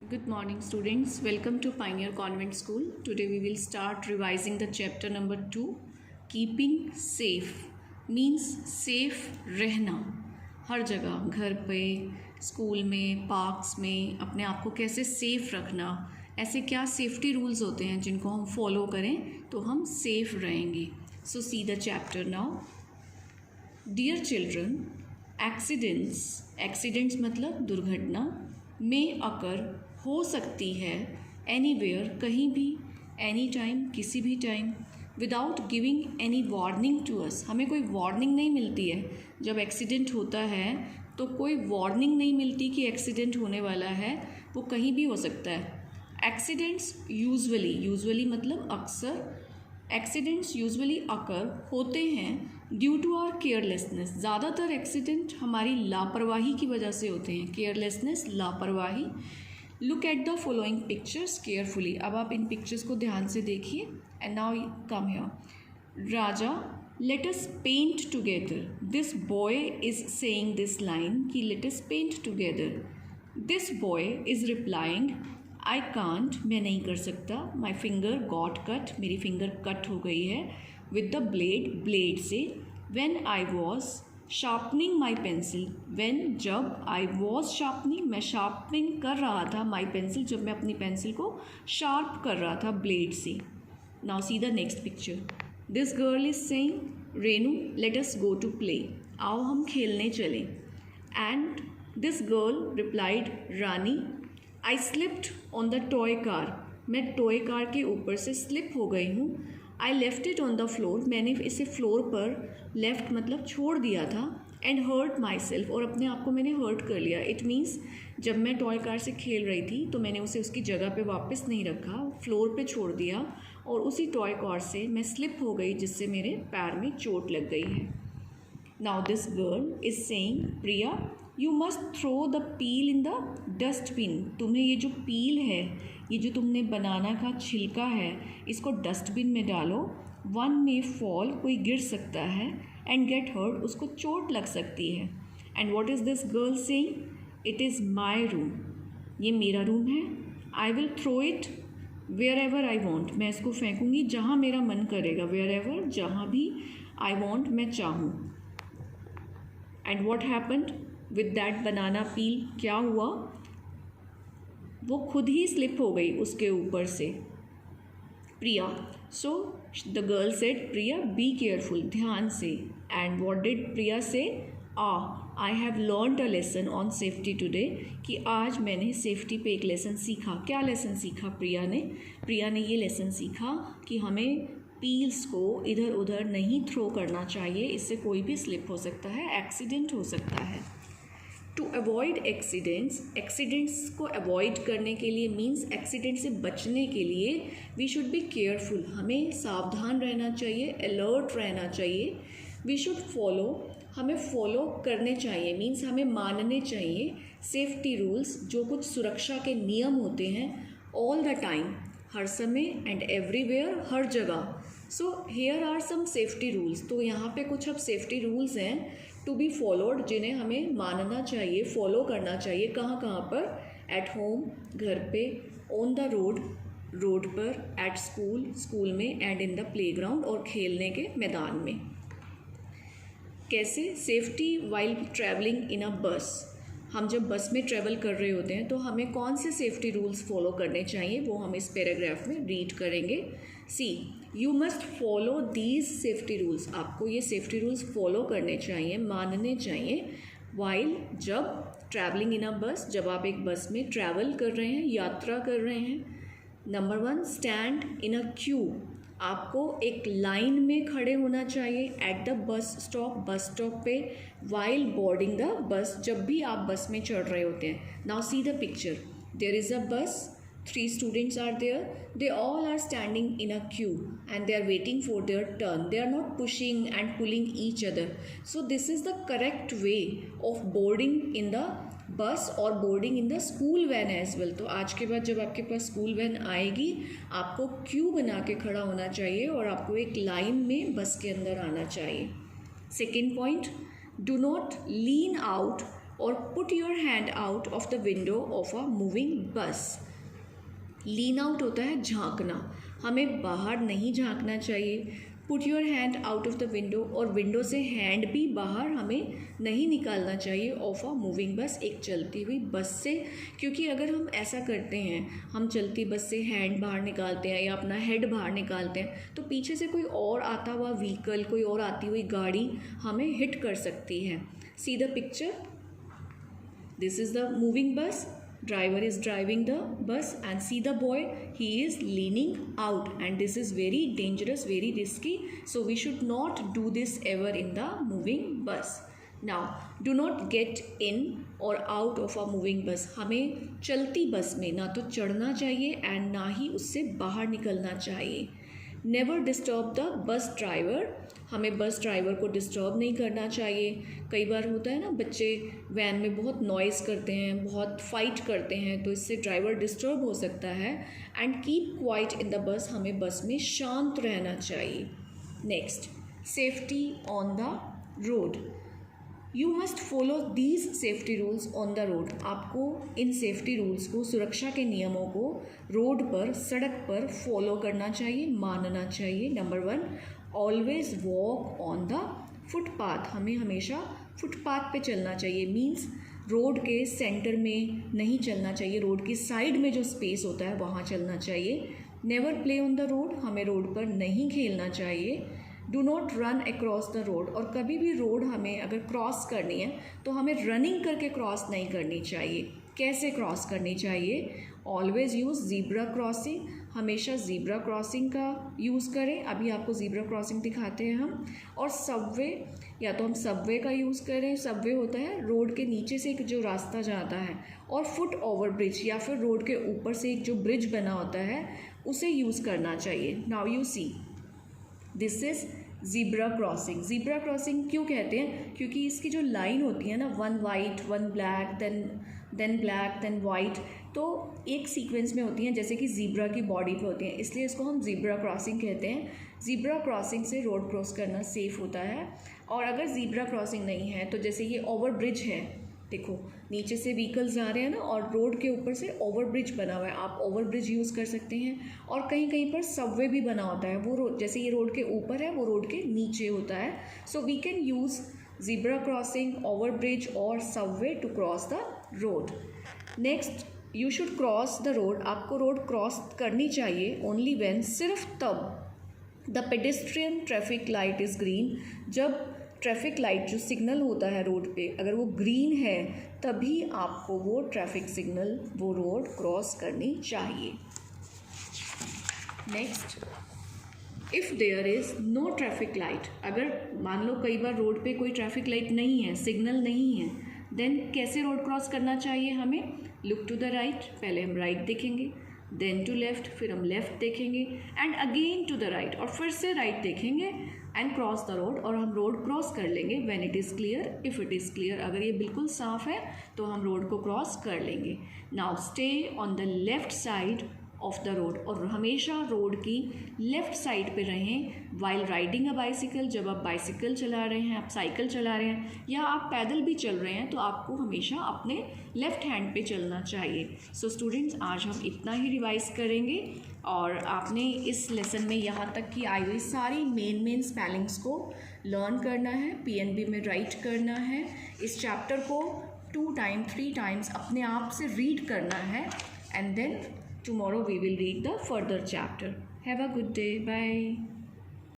Good morning, students. Welcome to Pioneer Convent School. Today we will start revising the chapter number 2. Keeping safe means safe रहना हर जगह, घर पे, school में, parks में अपने आप को कैसे सेफ रखना, ऐसे क्या सेफ्टी रूल्स होते हैं जिनको हम फॉलो करें तो हम सेफ रहेंगे. So see the chapter now. Dear children, accidents मतलब दुर्घटना में अकर हो सकती है एनीवेयर कहीं भी, एनी टाइम किसी भी time, without giving any warning to us. हमें कोई वार्निंग नहीं मिलती है. जब एक्सीडेंट होता है तो कोई वार्निंग नहीं मिलती कि एक्सीडेंट होने वाला है, वो कहीं भी हो सकता है. एक्सीडेंट्स यूजुअली मतलब अक्सर, एक्सीडेंट्स यूजुअली अकर होते हैं ड्यू टू आवर केयरलेसनेस. ज़्यादातर एक्सीडेंट हमारी लापरवाही की वजह से होते हैं. केयरलेसनेस, लापरवाही. Look at the following pictures carefully. अब आप इन पिक्चर्स को ध्यान से देखिए. And now come here. Raja, let us paint together. This boy is saying this line कि let us paint together. This boy is replying I can't, मैं नहीं कर सकता. माई फिंगर गॉट कट, मेरी फिंगर कट हो गई है. विद द ब्लेड से. When I was sharpening my pencil. When जब, आई वॉज शार्पनिंग, मैं शार्पनिंग कर रहा था माई पेंसिल, जब मैं अपनी पेंसिल को शार्प कर रहा था ब्लेड से. Now see the next picture. This girl is saying Renu let us go to play, आओ हम खेलने चलें. And this girl replied Rani I slipped on the toy car, मैं टॉय कार के ऊपर से स्लिप हो गई हूँ. I left it on the floor, मैंने इसे फ्लोर पर, लेफ्ट मतलब छोड़ दिया था. एंड हर्ट माई सेल्फ, और अपने आप को मैंने हर्ट कर लिया. इट मीन्स जब मैं टॉय कार से खेल रही थी तो मैंने उसे उसकी जगह पे वापस नहीं रखा, फ्लोर पे छोड़ दिया, और उसी टॉय कार से मैं स्लिप हो गई जिससे मेरे पैर में चोट लग गई है. Now this girl is saying Priya you must throw the peel in the dustbin. तुम्हें ये जो पील है, ये जो तुमने बनाना का छिलका है, इसको डस्टबिन में डालो. वन में फॉल, कोई गिर सकता है. एंड गेट हर्ट, उसको चोट लग सकती है. And what is this girl saying? It is my room, ये मेरा रूम है. I will throw it wherever I want, मैं इसको फेंकूँगी जहाँ मेरा मन करेगा. वेयर एवर, जहाँ भी, आई वॉन्ट, मैं चाहूँ. And what happened with that banana peel, क्या हुआ? वो खुद ही स्लिप हो गई उसके ऊपर से. Priya, so the girl said Priya be careful, ध्यान से. And what did Priya say? I have learned a lesson on safety today, कि आज मैंने सेफ्टी पे एक लेसन सीखा. क्या लेसन सीखा प्रिया ने ये लेसन सीखा कि हमें पील्स को इधर उधर नहीं थ्रो करना चाहिए, इससे कोई भी स्लिप हो सकता है, एक्सीडेंट हो सकता है. टू अवॉइड एक्सीडेंट्स को अवॉइड करने के लिए मीन्स एक्सीडेंट से बचने के लिए वी शुड बी केयरफुल, हमें सावधान रहना चाहिए, अलर्ट रहना चाहिए. वी शुड फॉलो, हमें फॉलो करने चाहिए मीन्स हमें मानने चाहिए सेफ्टी रूल्स, जो कुछ सुरक्षा के नियम होते हैं, ऑल द टाइम, हर समय, एंड एवरीवेयर, हर जगह. So here are some safety rules. तो यहाँ पे कुछ अब सेफ्टी रूल्स हैं टू बी फॉलोड, जिन्हें हमें मानना चाहिए, फॉलो करना चाहिए. कहाँ कहाँ पर? एट होम, घर पे, ऑन द रोड पर, एट स्कूल में, एंड इन द प्लेग्राउंड, और खेलने के मैदान में. कैसे? सेफ्टी वाइल ट्रैवलिंग इन अ बस. हम जब बस में ट्रैवल कर रहे होते हैं तो हमें कौन से सेफ्टी रूल्स फॉलो करने चाहिए, वो हम इस पैराग्राफ में रीड करेंगे. See, you must follow these safety rules, आपको ये सेफ्टी रूल्स फॉलो करने चाहिए, मानने चाहिए. वाइल, जब, ट्रैवलिंग इन अ बस, जब आप एक बस में ट्रैवल कर रहे हैं, यात्रा कर रहे हैं. Number 1, stand in a Q, आपको एक लाइन में खड़े होना चाहिए. एट द बस स्टॉप पे. वाइल बोर्डिंग द बस, जब भी आप बस में चढ़ रहे होते हैं. Now see the picture. There is a bus, 3 students are there, they all are standing in a queue and they are waiting for their turn. They are not pushing and pulling each other. So this is the correct way of boarding in the bus or boarding in the school van as well. तो आज के बाद जब आपके पास school van आएगी, आपको Q बना के खड़ा होना चाहिए और आपको एक लाइन में बस के अंदर आना चाहिए. Second point, do not lean out और put your hand out of the window of a moving bus. Lean out होता है झांकना, हमें बाहर नहीं झांकना चाहिए। Put your hand out of the window, और विंडो से हैंड भी बाहर हमें नहीं निकालना चाहिए ऑफ अ मूविंग बस, एक चलती हुई बस से। क्योंकि अगर हम ऐसा करते हैं, हम चलती बस से हैंड बाहर निकालते हैं या अपना हेड बाहर निकालते हैं, तो पीछे से कोई और आता हुआ व्हीकल, कोई और आती हुई गाड़ी हमें हिट कर सकती है। सी the picture, this is the moving बस, driver is driving the bus, and see the boy, he is leaning out, and this is very dangerous, very risky, so we should not do this ever in the moving bus. Now do not get in or out of a moving bus, हमें चलती बस में ना तो चढ़ना चाहिए and ना ही उससे बाहर निकलना चाहिए। Never disturb the bus driver, हमें बस ड्राइवर को डिस्टर्ब नहीं करना चाहिए। कई बार होता है ना, बच्चे वैन में बहुत नॉइज़ करते हैं, बहुत फाइट करते हैं, तो इससे ड्राइवर डिस्टर्ब हो सकता है। And keep quiet in the bus, हमें बस में शांत रहना चाहिए। Next, safety on the road, you must follow these safety rules on the road, आपको इन सेफ्टी रूल्स को, सुरक्षा के नियमों को रोड पर, सड़क पर फॉलो करना चाहिए, मानना चाहिए। Number 1, always walk on the footpath, हमें हमेशा फुटपाथ पे चलना चाहिए। मीन्स रोड के सेंटर में नहीं चलना चाहिए, रोड की साइड में जो स्पेस होता है वहाँ चलना चाहिए। Never play on the road, हमें रोड पर नहीं खेलना चाहिए। Do not run across the road, और कभी भी रोड हमें अगर क्रॉस करनी है तो हमें रनिंग करके क्रॉस नहीं करनी चाहिए। कैसे क्रॉस करनी चाहिए? ऑलवेज यूज़ ज़ीब्रा क्रॉसिंग, हमेशा ज़ीब्रा क्रॉसिंग का यूज़ करें। अभी आपको ज़ीब्रा क्रॉसिंग दिखाते हैं हम। और सबवे, या तो हम सबवे का यूज़ करें, सबवे होता है रोड के नीचे से एक जो रास्ता जाता है, और फुट ओवर ब्रिज, या फिर रोड के ऊपर से एक जो ब्रिज बना होता है उसे यूज़ करना चाहिए। Now you see, this is zebra crossing. Zebra crossing क्यों कहते हैं? क्योंकि इसकी जो लाइन होती है ना, 1 white 1 black, then black then white, तो एक सीक्वेंस में होती हैं, जैसे कि ज़ीब्रा की बॉडी पे होती हैं, इसलिए इसको हम ज़ीब्रा क्रॉसिंग कहते हैं। ज़ीब्रा क्रॉसिंग से रोड क्रॉस करना सेफ़ होता है। और अगर ज़ीब्रा क्रॉसिंग नहीं है तो जैसे ये ओवर ब्रिज है, देखो नीचे से व्हीकल्स जा रहे हैं ना, और रोड के ऊपर से ओवर ब्रिज बना हुआ है, आप ओवर ब्रिज यूज़ कर सकते हैं। और कहीं कहीं पर सबवे भी बना होता है, वो रोड, जैसे ये रोड के ऊपर है, वो रोड के नीचे होता है। So we can use zebra crossing, over bridge और subway to cross the road. Next, you should cross the road, आपको रोड क्रॉस करनी चाहिए ओनली व्हेन, सिर्फ तब the pedestrian traffic light is green, जब ट्रैफिक लाइट जो signal होता है रोड पे, अगर वो ग्रीन है तभी आपको वो ट्रैफिक सिग्नल, वो रोड क्रॉस करनी चाहिए। Next, if there is no traffic light, अगर मान लो कई बार रोड पे कोई ट्रैफिक लाइट नहीं है, सिग्नल नहीं है, देन कैसे रोड क्रॉस करना चाहिए हमें? लुक टू द राइट, पहले हम राइट देखेंगे, देन टू लेफ़्ट, फिर हम लेफ़्ट देखेंगे, and again to the right, और फिर से राइट देखेंगे, एंड क्रॉस द रोड, और हम रोड क्रॉस कर लेंगे when it is clear. If it is clear, अगर ये बिल्कुल साफ़ है तो हम रोड को क्रॉस कर लेंगे। Now stay on the left side of the road, और हमेशा रोड की लेफ़्ट साइड पे रहें वाइल राइडिंग अ बाइसिकल, जब आप बाइसिकल चला रहे हैं, आप साइकिल चला रहे हैं, या आप पैदल भी चल रहे हैं, तो आपको हमेशा अपने लेफ़्ट हैंड पे चलना चाहिए। सो स्टूडेंट्स, आज हम इतना ही रिवाइज़ करेंगे, और आपने इस लेसन में यहाँ तक की आई हुई सारी मेन स्पेलिंग्स को लर्न करना है, PNB में राइट करना है। इस चैप्टर को 2 टाइम 3 टाइम्स अपने आप से रीड करना है, and then tomorrow we will read the further chapter. Have a good day. Bye.